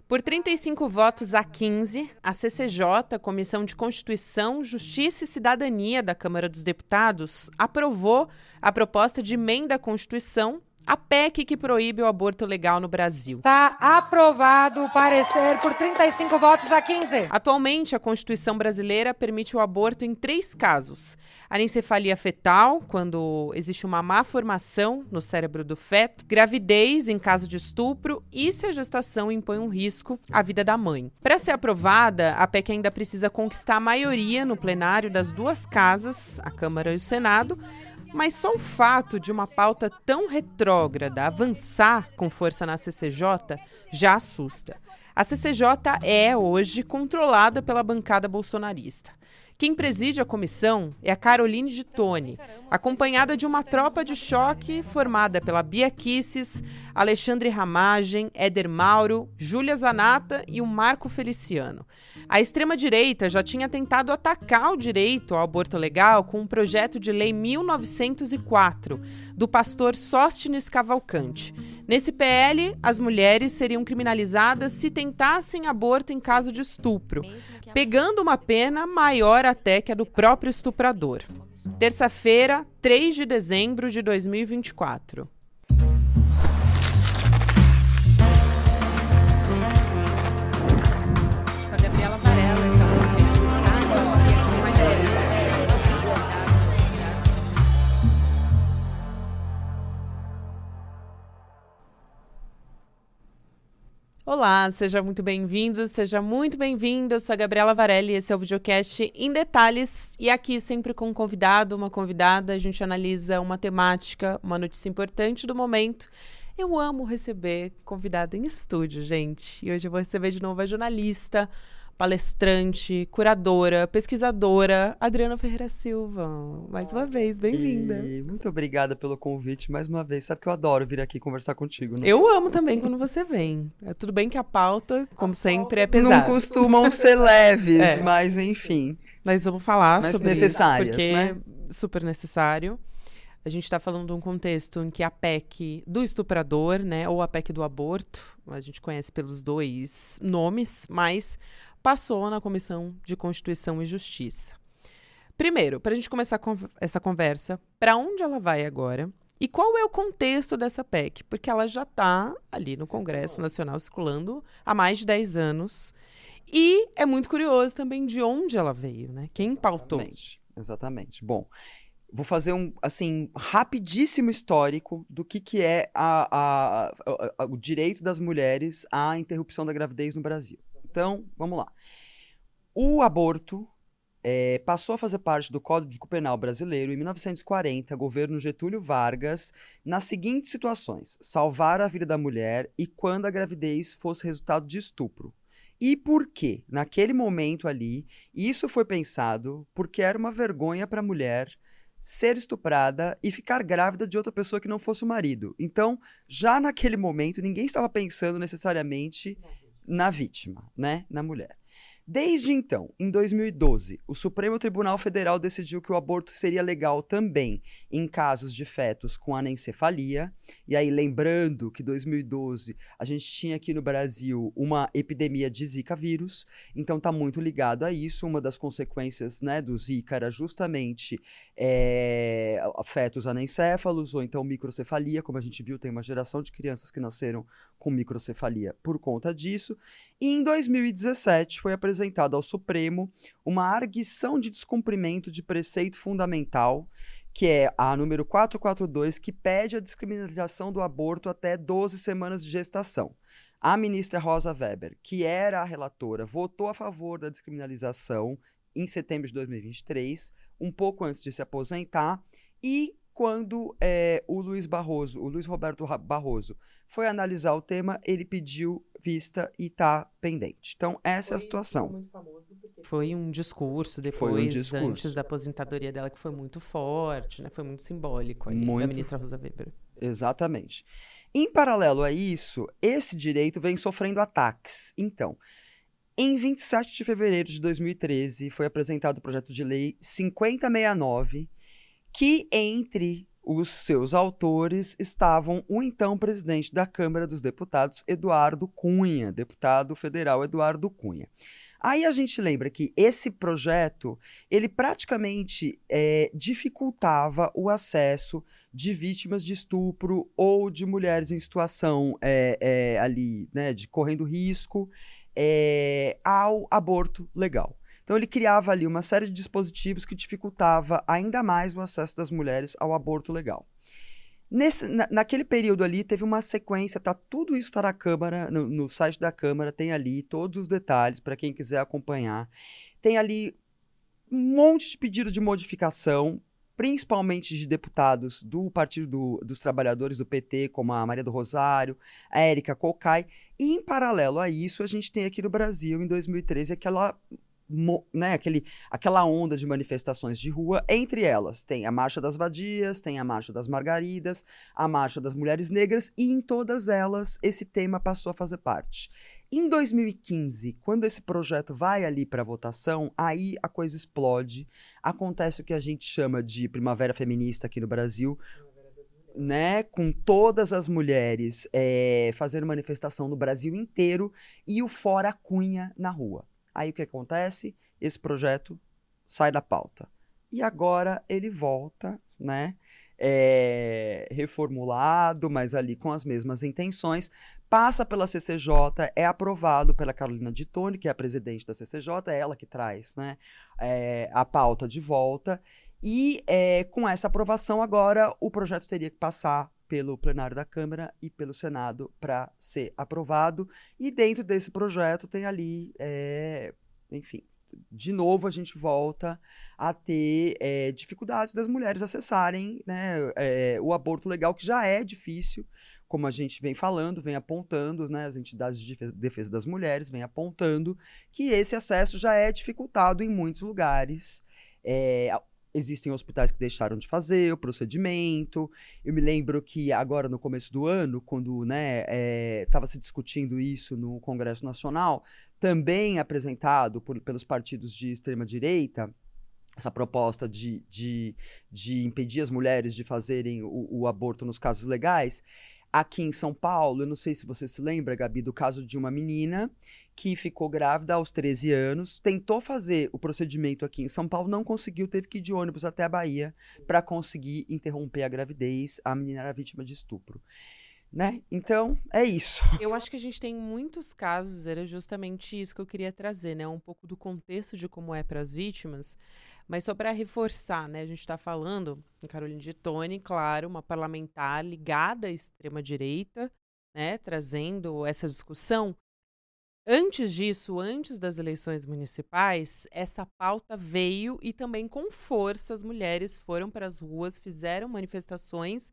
Por 35 votos a 15, a CCJ, Comissão de Constituição, Justiça e Cidadania da Câmara dos Deputados, aprovou a proposta de emenda à Constituição, a PEC que proíbe o aborto legal no Brasil. Está aprovado o parecer por 35 votos a 15. Atualmente, a Constituição brasileira permite o aborto em 3 casos. Anencefalia fetal, quando existe uma má formação no cérebro do feto, gravidez em caso de estupro e se a gestação impõe um risco à vida da mãe. Para ser aprovada, a PEC ainda precisa conquistar a maioria no plenário das 2 casas, a Câmara e o Senado, mas só o fato de uma pauta tão retrógrada avançar com força na CCJ já assusta. A CCJ é, hoje, controlada pela bancada bolsonarista. Quem preside a comissão é a Caroline de Toni, acompanhada de uma tropa de choque formada pela Bia Kicis, Alexandre Ramagem, Éder Mauro, Júlia Zanata e o Marco Feliciano. A extrema-direita já tinha tentado atacar o direito ao aborto legal com um projeto de lei 1904, do pastor Sóstenes Cavalcante. Nesse PL, as mulheres seriam criminalizadas se tentassem aborto em caso de estupro, pegando uma pena maior até que a do próprio estuprador. Terça-feira, 3 de dezembro de 2024. Sou Gabriela Varela, esse é o podcast do Análise, com mais informação da Olá, seja muito bem-vindo, seja muito bem-vinda. Eu sou a Gabriela Varela e esse é o videocast Em Detalhes. E aqui sempre com um convidado, uma convidada, a gente analisa uma temática, uma notícia importante do momento. Eu amo receber convidado em estúdio, gente. E hoje eu vou receber de novo a jornalista, palestrante, curadora, pesquisadora, Adriana Ferreira Silva. Mais uma vez, bem-vinda. Muito obrigada pelo convite, mais uma vez. Sabe que eu adoro vir aqui conversar contigo, né? Eu amo também quando você vem. Tudo bem que a pauta, como sempre, é pesada. Não costumam ser leves, mas enfim. Nós vamos falar mas sobre necessárias, isso, porque né? é super necessário. A gente está falando de um contexto em que a PEC do estuprador, né, ou a PEC do aborto, a gente conhece pelos 2 nomes, mas passou na Comissão de Constituição e Justiça. Primeiro, para a gente começar essa conversa, para onde ela vai agora e qual é o contexto dessa PEC? Porque ela já está ali no Congresso Nacional circulando há mais de 10 anos e é muito curioso também de onde ela veio, né? Quem pautou? Exatamente. Bom, vou fazer um, assim, rapidíssimo histórico do que é o direito das mulheres à interrupção da gravidez no Brasil. Então, vamos lá. O aborto passou a fazer parte do Código Penal brasileiro em 1940, governo Getúlio Vargas, nas seguintes situações: salvar a vida da mulher e quando a gravidez fosse resultado de estupro. E por quê? Naquele momento ali, isso foi pensado porque era uma vergonha para a mulher ser estuprada e ficar grávida de outra pessoa que não fosse o marido. Então, já naquele momento, ninguém estava pensando necessariamente na vítima, né? Na mulher. Desde então, em 2012, o Supremo Tribunal Federal decidiu que o aborto seria legal também em casos de fetos com anencefalia. E aí, lembrando que em 2012 a gente tinha aqui no Brasil uma epidemia de Zika vírus, então está muito ligado a isso. Uma das consequências, né, do Zika era justamente fetos anencéfalos ou então microcefalia, como a gente viu, tem uma geração de crianças que nasceram com microcefalia por conta disso. E em 2017 foi apresentada ao Supremo uma arguição de descumprimento de preceito fundamental, que é a número 442, que pede a descriminalização do aborto até 12 semanas de gestação. A ministra Rosa Weber, que era a relatora, votou a favor da descriminalização em setembro de 2023, um pouco antes de se aposentar, e quando o Luiz Roberto Barroso, foi analisar o tema, ele pediu vista e está pendente. Então, essa é a situação. Foi um discurso depois, antes da aposentadoria dela, que foi muito forte, né? Foi muito simbólico aí, da ministra Rosa Weber. Exatamente. Em paralelo a isso, esse direito vem sofrendo ataques. Então, em 27 de fevereiro de 2013, foi apresentado o projeto de lei 5069, que, entre os seus autores estavam o então presidente da Câmara dos Deputados, Eduardo Cunha, deputado federal Eduardo Cunha. Aí a gente lembra que esse projeto, ele praticamente dificultava o acesso de vítimas de estupro ou de mulheres em situação ali, né, de correndo risco ao aborto legal. Então ele criava ali uma série de dispositivos que dificultava ainda mais o acesso das mulheres ao aborto legal. Naquele período ali, teve uma sequência, tudo isso está na Câmara, no site da Câmara, tem ali todos os detalhes para quem quiser acompanhar. Tem ali um monte de pedido de modificação, principalmente de deputados do Partido dos Trabalhadores do PT, como a Maria do Rosário, a Érica Cocai, e em paralelo a isso, a gente tem aqui no Brasil, em 2013, aquela onda de manifestações de rua. Entre elas tem a Marcha das Vadias, tem a Marcha das Margaridas, a Marcha das Mulheres Negras, e em todas elas esse tema passou a fazer parte. Em 2015, quando esse projeto vai ali para votação, aí a coisa explode, acontece o que a gente chama de primavera feminista aqui no Brasil, né, com todas as mulheres fazendo manifestação no Brasil inteiro e o Fora Cunha na rua. Aí o que acontece? Esse projeto sai da pauta. E agora ele volta, né? Reformulado, mas ali com as mesmas intenções, passa pela CCJ, é aprovado pela Carolina Dittoni, que é a presidente da CCJ, é ela que traz, né, a pauta de volta. E com essa aprovação agora o projeto teria que passar pelo plenário da Câmara e pelo Senado para ser aprovado. E dentro desse projeto tem ali, enfim, de novo a gente volta a ter dificuldades das mulheres acessarem, né, o aborto legal, que já é difícil, como a gente vem falando, vem apontando, né, as entidades de defesa das mulheres vêm apontando que esse acesso já é dificultado em muitos lugares. Existem hospitais que deixaram de fazer o procedimento. Eu me lembro que agora no começo do ano, quando estava se discutindo isso no Congresso Nacional, também apresentado pelos partidos de extrema-direita, essa proposta de impedir as mulheres de fazerem o aborto nos casos legais. Aqui em São Paulo, eu não sei se você se lembra, Gabi, do caso de uma menina que ficou grávida aos 13 anos, tentou fazer o procedimento aqui em São Paulo, não conseguiu, teve que ir de ônibus até a Bahia para conseguir interromper a gravidez. A menina era vítima de estupro, né? Então, é isso. Eu acho que a gente tem muitos casos, era justamente isso que eu queria trazer, né? Um pouco do contexto de como é para as vítimas, mas só para reforçar, né? A gente está falando em Carolina Dittoni, claro, uma parlamentar ligada à extrema-direita, né? Trazendo essa discussão. Antes disso, antes das eleições municipais, essa pauta veio e também com força as mulheres foram para as ruas, fizeram manifestações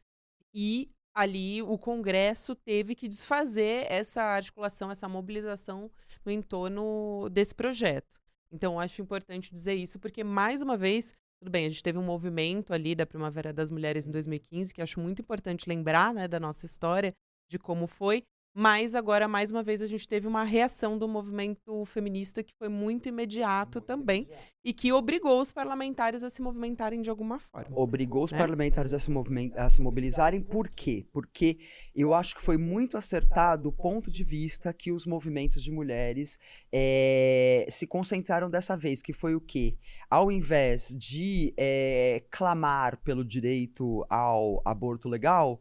e ali o Congresso teve que desfazer essa articulação, essa mobilização no entorno desse projeto. Então, acho importante dizer isso, porque, mais uma vez, tudo bem, a gente teve um movimento ali da Primavera das Mulheres em 2015, que acho muito importante lembrar, né, da nossa história, de como foi, mas agora, mais uma vez, a gente teve uma reação do movimento feminista que foi muito imediato também e que obrigou os parlamentares a se movimentarem de alguma forma. Obrigou os parlamentares a se mobilizarem. Por quê? Porque eu acho que foi muito acertado o ponto de vista que os movimentos de mulheres se concentraram dessa vez, que foi o quê? Ao invés de clamar pelo direito ao aborto legal,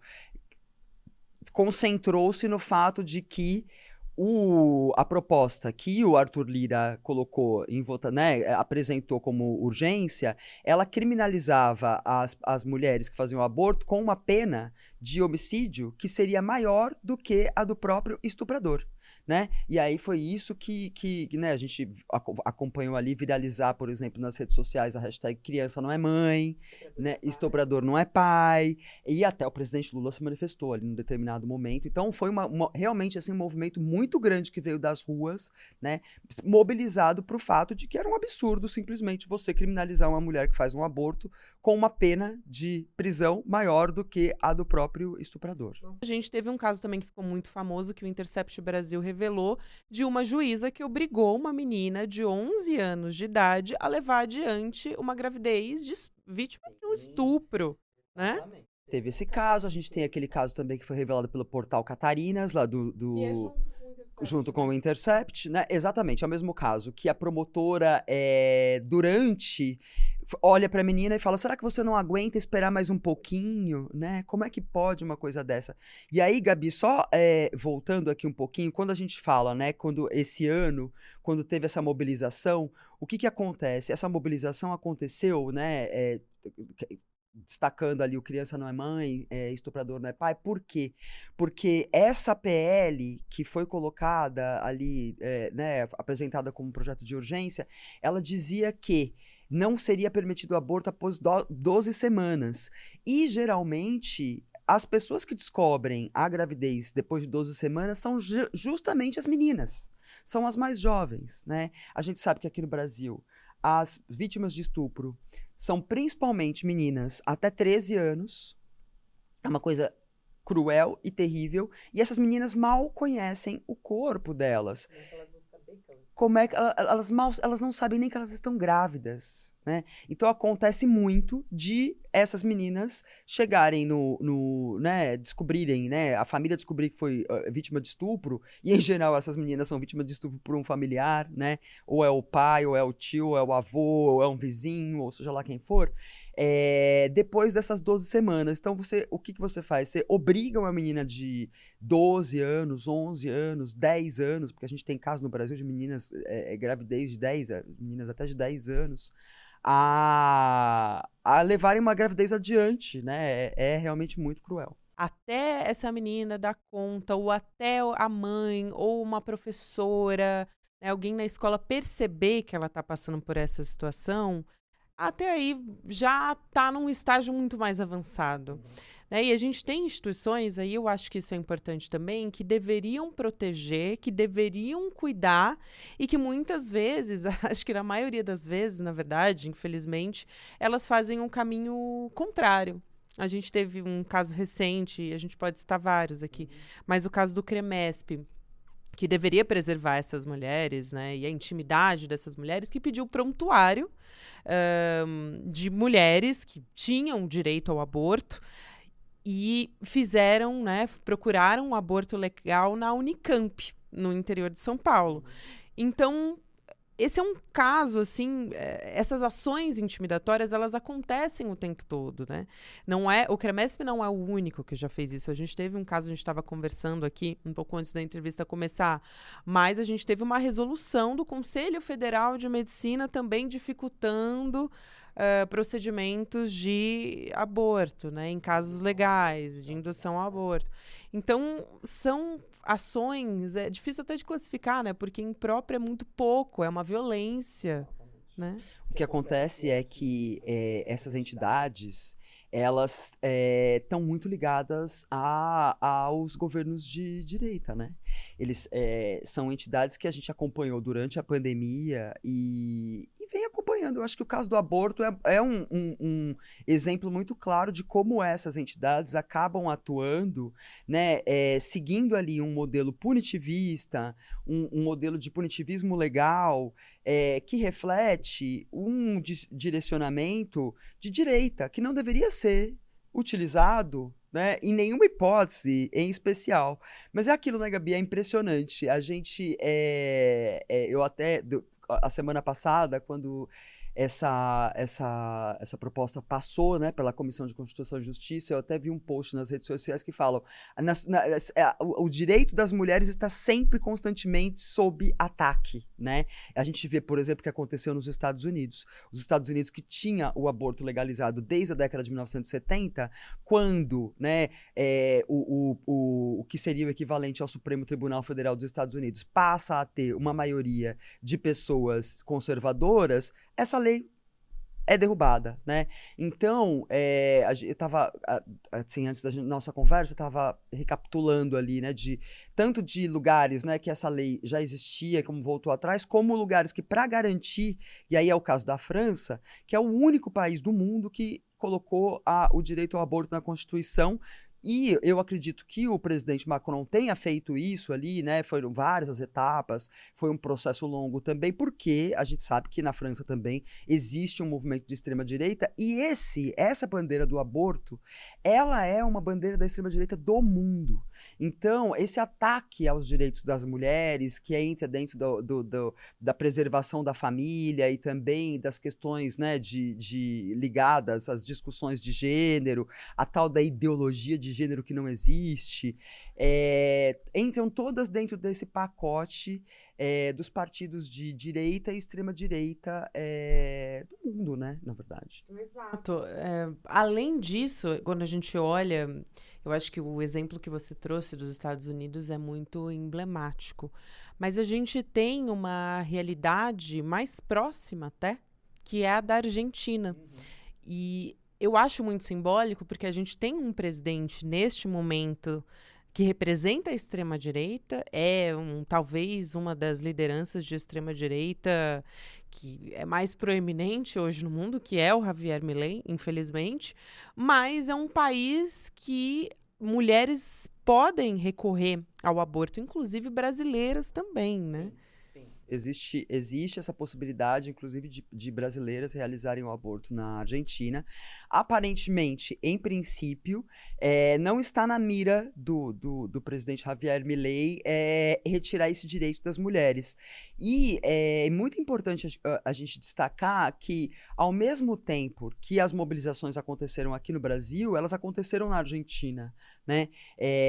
concentrou-se no fato de que a proposta que o Arthur Lira colocou em apresentou como urgência, ela criminalizava as mulheres que faziam aborto com uma pena de homicídio que seria maior do que a do próprio estuprador, né? E aí foi isso que né, a gente acompanhou ali viralizar, por exemplo, nas redes sociais, a hashtag criança não é mãe, né? Estuprador não é pai, e até o presidente Lula se manifestou ali num determinado momento. Então foi realmente assim, um movimento muito grande que veio das ruas, né, mobilizado para o fato de que era um absurdo simplesmente você criminalizar uma mulher que faz um aborto com uma pena de prisão maior do que a do próprio estuprador. A gente teve um caso também que ficou muito famoso, que o Intercept Brasil revelou, de uma juíza que obrigou uma menina de 11 anos de idade a levar adiante uma gravidez de vítima de um estupro, né? teve esse caso, a gente tem aquele caso também que foi revelado pelo portal Catarinas, lá junto com o Intercept, né? Exatamente, é o mesmo caso, que a promotora, olha pra menina e fala, será que você não aguenta esperar mais um pouquinho, né? Como é que pode uma coisa dessa? E aí, Gabi, só voltando aqui um pouquinho, quando a gente fala, né, quando esse ano, quando teve essa mobilização, o que acontece? Essa mobilização aconteceu, né, destacando ali o criança não é mãe, estuprador não é pai. Por quê? Porque essa PL que foi colocada ali, né, apresentada como projeto de urgência, ela dizia que não seria permitido o aborto após 12 semanas. E, geralmente, as pessoas que descobrem a gravidez depois de 12 semanas são justamente as meninas. São as mais jovens, né? A gente sabe que aqui no Brasil as vítimas de estupro são principalmente meninas até 13 anos. É uma coisa cruel e terrível. E essas meninas mal conhecem o corpo delas. Como é que elas não sabem nem que elas estão grávidas, né? Então acontece muito de essas meninas chegarem né, descobrirem, né, a família descobrir que foi vítima de estupro, e em geral essas meninas são vítimas de estupro por um familiar, né? Ou é o pai, ou é o tio, ou é o avô, ou é um vizinho, ou seja lá quem for. Depois dessas 12 semanas, então o que você faz? Você obriga uma menina de 12 anos, 11 anos, 10 anos, porque a gente tem casos no Brasil de meninas, gravidez de 10, meninas até de 10 anos, a levarem uma gravidez adiante, né? É realmente muito cruel. Até essa menina dar conta, ou até a mãe, ou uma professora, né, alguém na escola perceber que ela está passando por essa situação, até aí já está num estágio muito mais avançado. Né? E a gente tem instituições, aí eu acho que isso é importante também, que deveriam proteger, que deveriam cuidar e que muitas vezes, acho que na maioria das vezes, na verdade, infelizmente, elas fazem um caminho contrário. A gente teve um caso recente, a gente pode citar vários aqui, mas o caso do CREMESP, que deveria preservar essas mulheres, né, e a intimidade dessas mulheres, que pediu prontuário de mulheres que tinham direito ao aborto e fizeram, né, procuraram um aborto legal na Unicamp, no interior de São Paulo. Então, esse é um caso, assim, essas ações intimidatórias, elas acontecem o tempo todo, né? O CREMESP não é o único que já fez isso. A gente teve um caso, a gente estava conversando aqui, um pouco antes da entrevista começar, mas a gente teve uma resolução do Conselho Federal de Medicina também dificultando procedimentos de aborto, né? Em casos legais, de indução ao aborto. Então, são ações, é difícil até de classificar, né? Porque impróprio é muito pouco, é uma violência, né? O que acontece é que essas entidades, elas estão muito ligadas aos governos de direita, né? Eles são entidades que a gente acompanhou durante a pandemia e vem acompanhando. Eu acho que o caso do aborto é um exemplo muito claro de como essas entidades acabam atuando, né, seguindo ali um modelo punitivista, um modelo de punitivismo legal, que reflete um direcionamento de direita, que não deveria ser utilizado, né, em nenhuma hipótese em especial. Mas é aquilo, né, Gabi? É impressionante. A gente, eu até, a semana passada, quando essa proposta passou, né, pela Comissão de Constituição e Justiça, eu até vi um post nas redes sociais que falam o direito das mulheres está sempre constantemente sob ataque, né? A gente vê, por exemplo, o que aconteceu nos Estados Unidos. Os Estados Unidos, que tinha o aborto legalizado desde a década de 1970, quando, né, o que seria o equivalente ao Supremo Tribunal Federal dos Estados Unidos passa a ter uma maioria de pessoas conservadoras, essa lei é derrubada, né? Então, eu tava, assim, antes da nossa conversa, eu tava recapitulando ali, né, tanto de lugares, né, que essa lei já existia, como voltou atrás, como lugares que, para garantir, e aí é o caso da França, que é o único país do mundo que colocou o direito ao aborto na Constituição, E eu acredito que o presidente Macron tenha feito isso ali, né? Foram várias as etapas, foi um processo longo também, porque a gente sabe que na França também existe um movimento de extrema-direita, e essa bandeira do aborto, ela é uma bandeira da extrema-direita do mundo. Então, esse ataque aos direitos das mulheres, que entra dentro da preservação da família e também das questões, né, ligadas às discussões de gênero, a tal da ideologia de gênero que não existe, entram todas dentro desse pacote dos partidos de direita e extrema-direita do mundo, né, na verdade. Exato. Além disso, quando a gente olha, eu acho que o exemplo que você trouxe dos Estados Unidos é muito emblemático, mas a gente tem uma realidade mais próxima até, que é a da Argentina. E eu acho muito simbólico porque a gente tem um presidente neste momento que representa a extrema-direita, talvez uma das lideranças de extrema-direita que é mais proeminente hoje no mundo, que é o Javier Milei, infelizmente, mas é um país que mulheres podem recorrer ao aborto, inclusive brasileiras também, né? Existe essa possibilidade, inclusive, de brasileiras realizarem o aborto na Argentina. Aparentemente, em princípio, não está na mira do presidente Javier Milei retirar esse direito das mulheres. E é muito importante a gente destacar que, ao mesmo tempo que as mobilizações aconteceram aqui no Brasil, elas aconteceram na Argentina, né?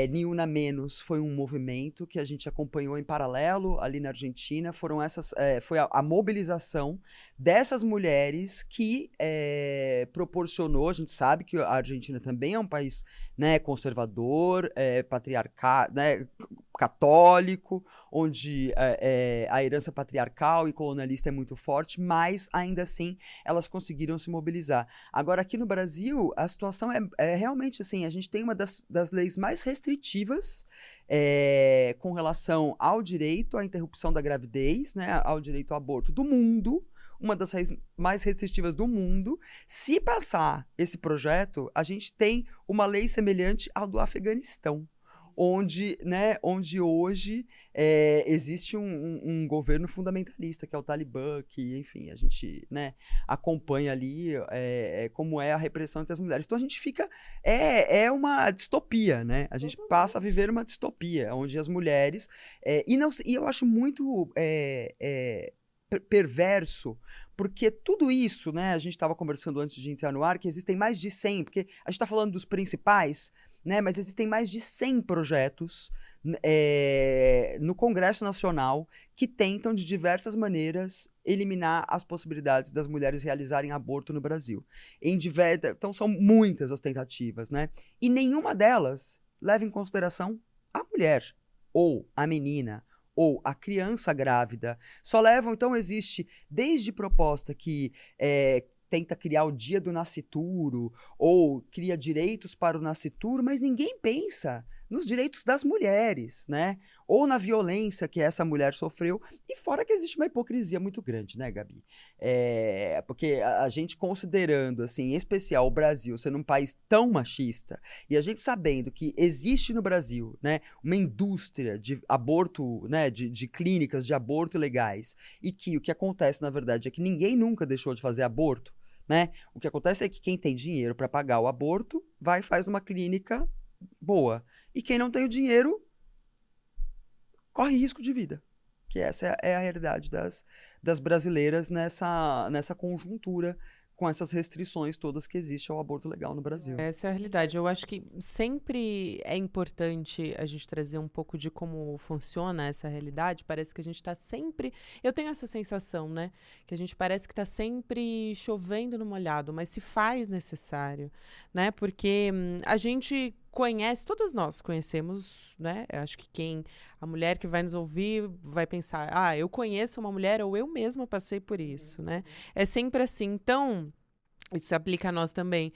Ni Una Menos foi um movimento que a gente acompanhou em paralelo ali na Argentina. Foi a mobilização dessas mulheres que proporcionou. A gente sabe que a Argentina também é um país, né, conservador, patriarcal, né, católico, onde a herança patriarcal e colonialista é muito forte, mas ainda assim elas conseguiram se mobilizar. Agora, aqui no Brasil, a situação é realmente assim: a gente tem uma das leis mais restritivas com relação ao direito à interrupção da gravidez, né, ao direito ao aborto do mundo, uma das mais restritivas do mundo. Se passar esse projeto, a gente tem uma lei semelhante ao do Afeganistão, onde hoje existe um governo fundamentalista, que é o Talibã, que, enfim, a gente, né, acompanha ali como é a repressão entre as mulheres. Então a gente fica... É uma distopia, né? A gente passa a viver uma distopia, onde as mulheres... E eu acho muito... perverso, porque tudo isso, né, a gente estava conversando antes de entrar no ar, que existem mais de 100, porque a gente está falando dos principais, né, mas existem mais de 100 projetos no Congresso Nacional que tentam, de diversas maneiras, eliminar as possibilidades das mulheres realizarem aborto no Brasil. Então são muitas as tentativas, né, e nenhuma delas leva em consideração a mulher, ou a menina, ou a criança grávida. Então existe desde proposta que tenta criar o dia do nascituro, ou cria direitos para o nascituro, mas ninguém pensa nos direitos das mulheres, né? Ou na violência que essa mulher sofreu. E fora que existe uma hipocrisia muito grande, né, Gabi? Porque a gente considerando, assim, em especial o Brasil sendo um país tão machista, e a gente sabendo que existe no Brasil, né, uma indústria de aborto, né, de clínicas de aborto legais, e que o que acontece, na verdade, é que ninguém nunca deixou de fazer aborto, né? O que acontece é que quem tem dinheiro para pagar o aborto vai e faz numa clínica boa. E quem não tem o dinheiro corre risco de vida. Que essa é a realidade das brasileiras nessa conjuntura, com essas restrições todas que existem ao aborto legal no Brasil. Essa é a realidade. Eu acho que sempre é importante a gente trazer um pouco de como funciona essa realidade. Parece que a gente está sempre... Eu tenho essa sensação, né? Que a gente parece que está sempre chovendo no molhado, mas se faz necessário, né? Porque a gente conhece, todas nós conhecemos, né? Eu acho que a mulher que vai nos ouvir vai pensar, eu conheço uma mulher ou eu mesma passei por isso, né? É sempre assim. Então, isso se aplica a nós também.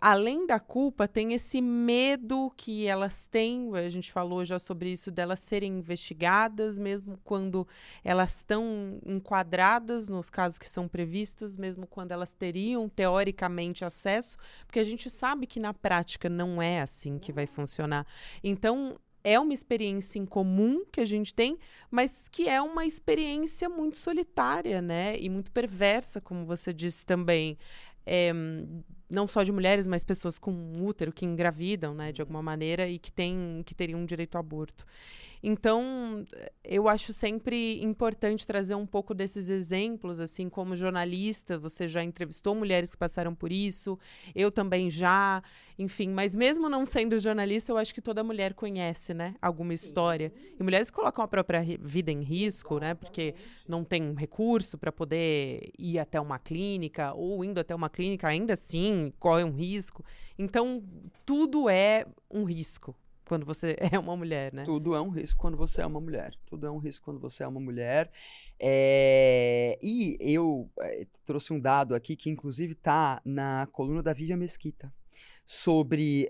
Além da culpa, tem esse medo que elas têm, a gente falou já sobre isso, delas serem investigadas, mesmo quando elas estão enquadradas nos casos que são previstos, mesmo quando elas teriam, teoricamente, acesso, porque a gente sabe que na prática não é assim que vai funcionar. Então, é uma experiência em comum que a gente tem, mas que é uma experiência muito solitária, né? E muito perversa, como você disse também. Não só de mulheres, mas pessoas com útero que engravidam, né, de alguma maneira, e que teriam um direito ao aborto. Então, eu acho sempre importante trazer um pouco desses exemplos, assim, como jornalista, você já entrevistou mulheres que passaram por isso, eu também já, enfim, mas mesmo não sendo jornalista, eu acho que toda mulher conhece, né, alguma história. E mulheres que colocam a própria vida em risco, né, porque não tem recurso para poder ir até uma clínica, ou indo até uma clínica, ainda assim, corre um risco. Então, tudo é um risco quando você é uma mulher, né? Tudo é um risco quando você é uma mulher. Tudo é um risco quando você é uma mulher. E eu trouxe um dado aqui que, inclusive, está na coluna da Vivian Mesquita, sobre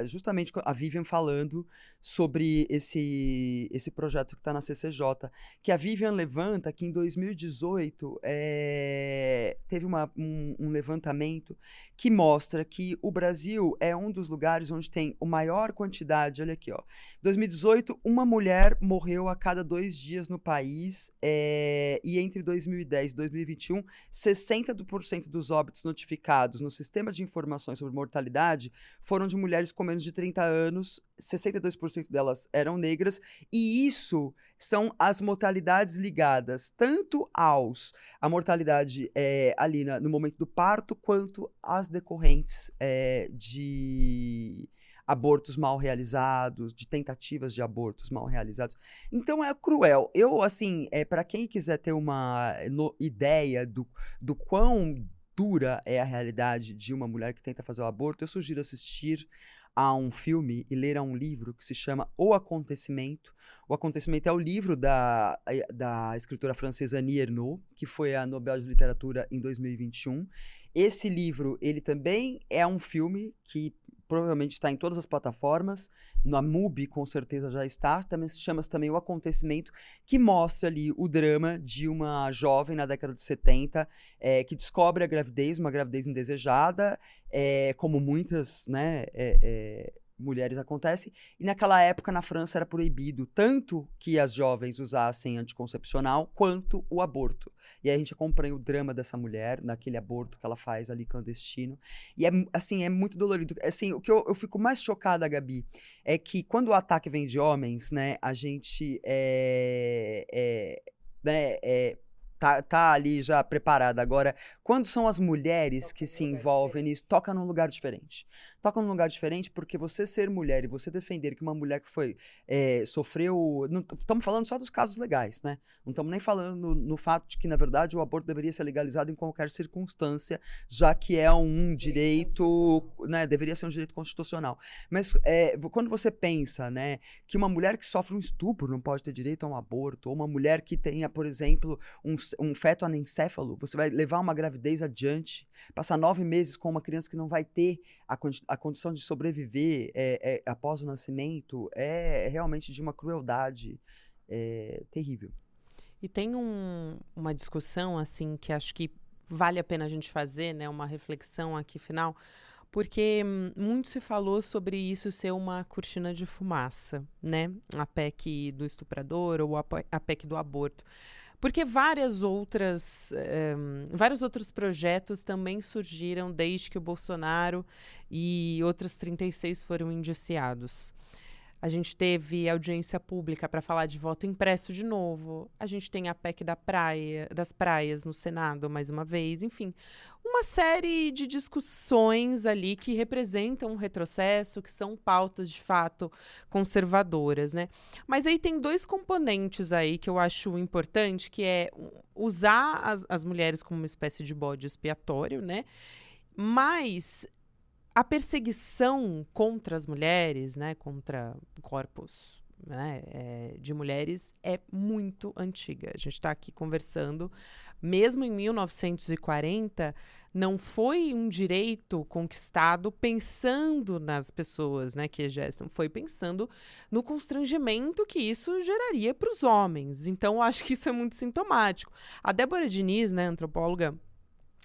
justamente a Vivian falando sobre esse projeto que está na CCJ, que a Vivian levanta que em 2018 teve um levantamento que mostra que o Brasil é um dos lugares onde tem a maior quantidade, olha aqui, ó, 2018, uma mulher morreu a cada 2 dias no país, e entre 2010 e 2021, 60% dos óbitos notificados no sistema de informações sobre mortalidade foram de mulheres com menos de 30 anos, 62% delas eram negras, e isso são as mortalidades ligadas tanto à mortalidade ali no momento do parto, quanto às decorrentes de abortos mal realizados, de tentativas de abortos mal realizados. Então é cruel. Eu, assim, para quem quiser ter uma ideia do quão dura é a realidade de uma mulher que tenta fazer o aborto, eu sugiro assistir a um filme e ler a um livro que se chama O Acontecimento. O Acontecimento é o livro da escritora francesa Annie Ernaux, que foi a Nobel de Literatura em 2021. Esse livro, ele também é um filme que provavelmente está em todas as plataformas, na MUBI com certeza já está, também se chama também O Acontecimento, que mostra ali o drama de uma jovem na década de 70 que descobre a gravidez, uma gravidez indesejada, como muitas, né, mulheres acontece, e naquela época na França era proibido tanto que as jovens usassem anticoncepcional quanto o aborto. E aí a gente acompanha o drama dessa mulher naquele aborto que ela faz ali clandestino. E assim, é muito dolorido. Assim, o que eu fico mais chocada, Gabi, é que quando o ataque vem de homens, né, a gente tá ali já preparada. Agora, quando são as mulheres que se envolvem nisso, toca num lugar diferente. Toca num lugar diferente porque você ser mulher e você defender que uma mulher que sofreu... Estamos falando só dos casos legais, né? Não estamos nem falando no fato de que, na verdade, o aborto deveria ser legalizado em qualquer circunstância, já que é um direito, né? Deveria ser um direito constitucional. Mas quando você pensa, né, que uma mulher que sofre um estupro não pode ter direito a um aborto, ou uma mulher que tenha, por exemplo, um feto anencéfalo, você vai levar uma gravidez adiante, passar 9 meses com uma criança que não vai ter a condição de sobreviver após o nascimento, é realmente de uma crueldade terrível. E tem uma discussão, assim, que acho que vale a pena a gente fazer, né, uma reflexão aqui final, porque muito se falou sobre isso ser uma cortina de fumaça, né, a PEC do estuprador ou a PEC do aborto. Porque vários outros projetos também surgiram desde que o Bolsonaro e outros 36 foram indiciados. A gente teve audiência pública para falar de voto impresso de novo. A gente tem a PEC das praias no Senado, mais uma vez. Enfim, uma série de discussões ali que representam um retrocesso, que são pautas, de fato, conservadoras, né? Mas aí tem 2 componentes aí que eu acho importante, que é usar as mulheres como uma espécie de bode expiatório, né? Mas a perseguição contra as mulheres, né, contra corpos, né, de mulheres é muito antiga. A gente está aqui conversando, mesmo em 1940, não foi um direito conquistado pensando nas pessoas, né, que gestam, foi pensando no constrangimento que isso geraria para os homens. Então, eu acho que isso é muito sintomático. A Débora Diniz, né, antropóloga,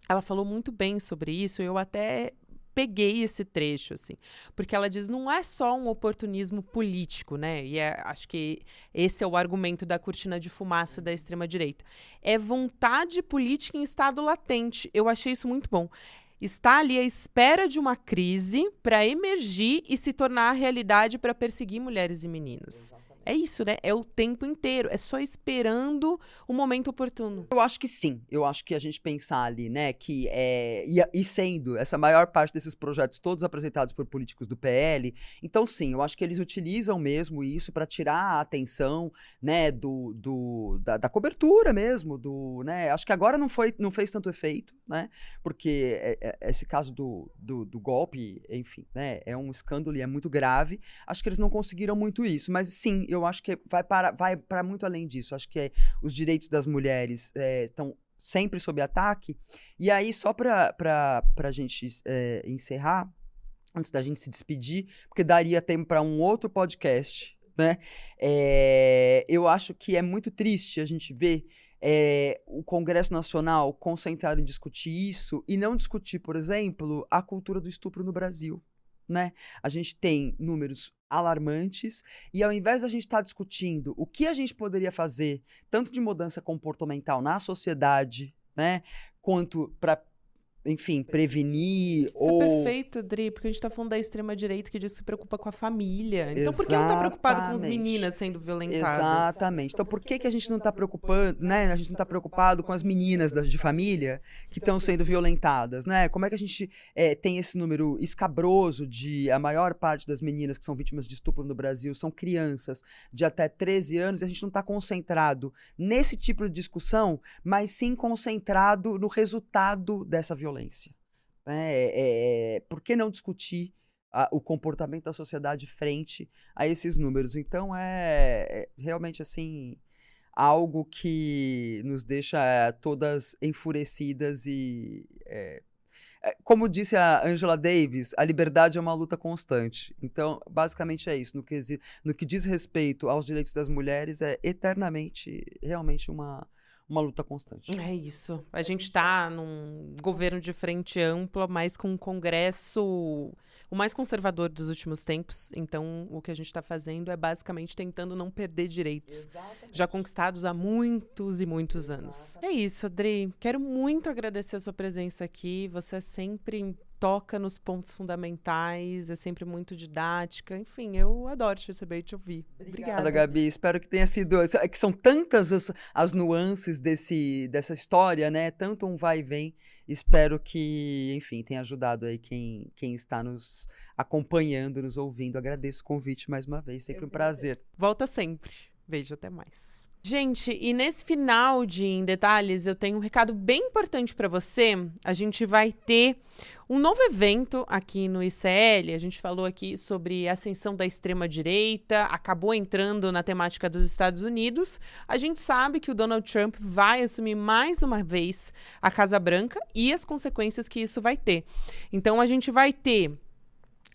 ela falou muito bem sobre isso, eu até peguei esse trecho, assim, porque ela diz, não é só um oportunismo político, né, e acho que esse é o argumento da cortina de fumaça da extrema-direita, é vontade política em estado latente. Eu achei isso muito bom. Está ali à espera de uma crise para emergir e se tornar realidade para perseguir mulheres e meninas. É isso, né? É o tempo inteiro. É só esperando o momento oportuno. Eu acho que sim. Eu acho que a gente pensar ali, né, que e sendo essa maior parte desses projetos todos apresentados por políticos do PL, então sim, eu acho que eles utilizam mesmo isso para tirar a atenção, né, da cobertura mesmo, né, acho que agora não fez tanto efeito, né, porque esse caso do golpe, enfim, né, é um escândalo e é muito grave. Acho que eles não conseguiram muito isso, mas sim, eu acho que vai para muito além disso. Acho que os direitos das mulheres estão sempre sob ataque. E aí, só para a gente encerrar, antes da gente se despedir, porque daria tempo para um outro podcast, né? Eu acho que é muito triste a gente ver o Congresso Nacional concentrado em discutir isso e não discutir, por exemplo, a cultura do estupro no Brasil. Né? A gente tem números alarmantes e ao invés da gente estar discutindo o que a gente poderia fazer, tanto de mudança comportamental na sociedade, né, quanto para, enfim, prevenir Isso é perfeito, Dri, porque a gente tá falando da extrema-direita que diz que se preocupa com a família. Então, por que não tá preocupado com as meninas sendo violentadas? Exatamente. Então, por que a gente não tá preocupando, né? A gente não tá preocupado com as meninas de família que estão sendo violentadas, né? Como é que a gente tem esse número escabroso de a maior parte das meninas que são vítimas de estupro no Brasil são crianças de até 13 anos e a gente não tá concentrado nesse tipo de discussão, mas sim concentrado no resultado dessa violência. Por que não discutir o comportamento da sociedade frente a esses números? Então realmente assim algo que nos deixa todas enfurecidas e como disse a Angela Davis, a liberdade é uma luta constante. Então, basicamente é isso. No que diz respeito aos direitos das mulheres, é eternamente, realmente uma luta constante. É isso. A gente está num governo de frente ampla, mas com um Congresso o mais conservador dos últimos tempos. Então, o que a gente está fazendo é basicamente tentando não perder direitos já conquistados há muitos e muitos anos. É isso, Adri. Quero muito agradecer a sua presença aqui. Você sempre toca nos pontos fundamentais, é sempre muito didática. Enfim, eu adoro te receber e te ouvir. Obrigada, Gabi. Espero que tenha sido... que são tantas as nuances dessa história, né? Tanto um vai e vem. Espero que, enfim, tenha ajudado aí quem está nos acompanhando, nos ouvindo. Agradeço o convite mais uma vez. Sempre um prazer. Volta sempre. Beijo, até mais. Gente, e nesse final de Em Detalhes, eu tenho um recado bem importante para você. A gente vai ter um novo evento aqui no ICL. A gente falou aqui sobre a ascensão da extrema-direita, acabou entrando na temática dos Estados Unidos. A gente sabe que o Donald Trump vai assumir mais uma vez a Casa Branca e as consequências que isso vai ter. Então, a gente vai ter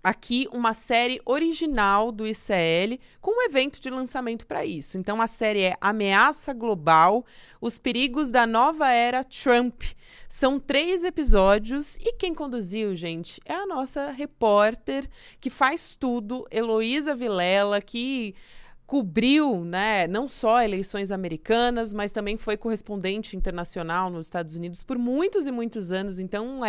aqui uma série original do ICL com um evento de lançamento para isso. Então, a série é Ameaça Global, Os Perigos da Nova Era Trump. São 3 episódios e quem conduziu, gente, é a nossa repórter que faz tudo, Heloísa Vilela, que cobriu, né, não só eleições americanas, mas também foi correspondente internacional nos Estados Unidos por muitos e muitos anos. Então,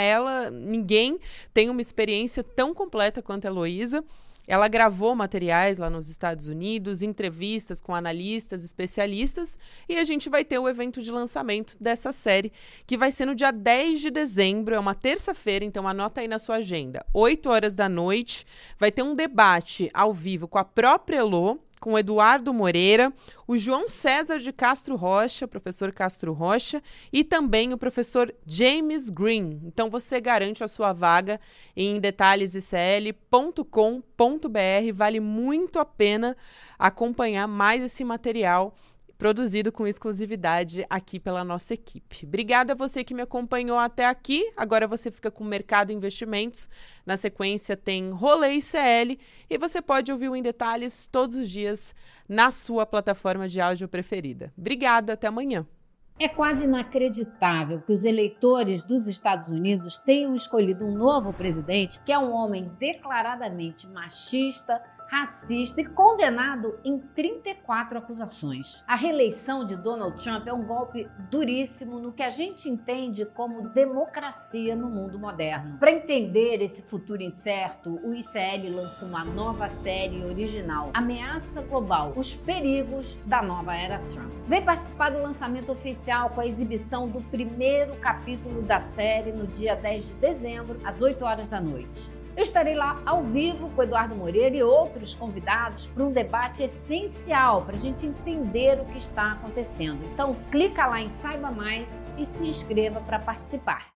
ninguém tem uma experiência tão completa quanto a Heloísa. Ela gravou materiais lá nos Estados Unidos, entrevistas com analistas, especialistas, e a gente vai ter o evento de lançamento dessa série, que vai ser no dia 10 de dezembro, é uma terça-feira, então anota aí na sua agenda. 8 horas da noite, vai ter um debate ao vivo com a própria Elô, com o Eduardo Moreira, o João César de Castro Rocha, professor Castro Rocha, e também o professor James Green. Então, você garante a sua vaga em detalhesicl.com.br. Vale muito a pena acompanhar mais esse material produzido com exclusividade aqui pela nossa equipe. Obrigada a você que me acompanhou até aqui. Agora você fica com o Mercado Investimentos. Na sequência tem Rolê ICL e você pode ouvir o Em Detalhes todos os dias na sua plataforma de áudio preferida. Obrigada, até amanhã. É quase inacreditável que os eleitores dos Estados Unidos tenham escolhido um novo presidente que é um homem declaradamente machista, racista e condenado em 34 acusações. A reeleição de Donald Trump é um golpe duríssimo no que a gente entende como democracia no mundo moderno. Para entender esse futuro incerto, o ICL lança uma nova série original, Ameaça Global, os perigos da nova era Trump. Vem participar do lançamento oficial com a exibição do primeiro capítulo da série no dia 10 de dezembro, às 8 horas da noite. Eu estarei lá ao vivo com Eduardo Moreira e outros convidados para um debate essencial para a gente entender o que está acontecendo. Então, clica lá em Saiba Mais e se inscreva para participar.